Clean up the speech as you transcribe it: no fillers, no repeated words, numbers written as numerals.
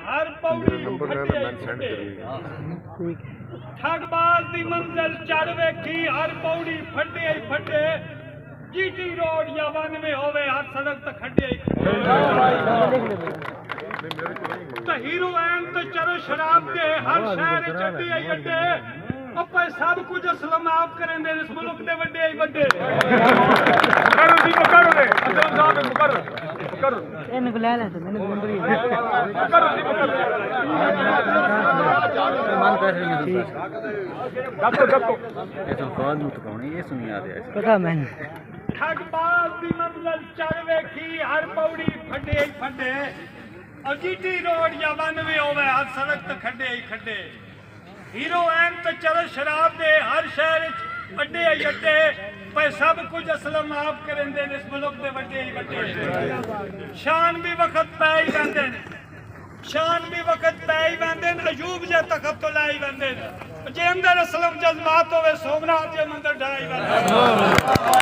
हर पौड़ी फटे ठगबाज दी मंजिल चढ़ वेखी हर पौड़ी फटे फटे जीटी रोड या वन में होवे हर सड़क तक खड्डे तो हीरो एन तो चलो शराब दे हर शहर चड्डी आई अड्डे अपे सब कुछ असलम आप करेंदे इस मुल्क दे वड्डे आई वड्डे करो जी करो रे असल साहब करो इन बुला ले तो मैंने बंदरी करो जी मान कर रही है गप्पो ये तो स्वाद मुत कौन ये सुनी आ रहा है पता मैंने ठगबाज दी मंजिल चढ़ वेखी हर पौड़ी फटे फटे और जीटी रोड या वन में होवे हर सड़क तक खड्डे ही खड्डे हीरो एन तो चलो शराब दे हर शहर अड्डे ही अड्डे पर सब कुछ असलम आप करेंदे इस मुल्क दे वड्डे ही वड्डे शान भी वक्त पै ही वेंदे शान भी वक्त पै ही वेंदे अयूब जे तखत तो लाई वेंदे जे अंदर असलम जज्बात होवे सोमनाथ जे मंदिर ढाई वेंदे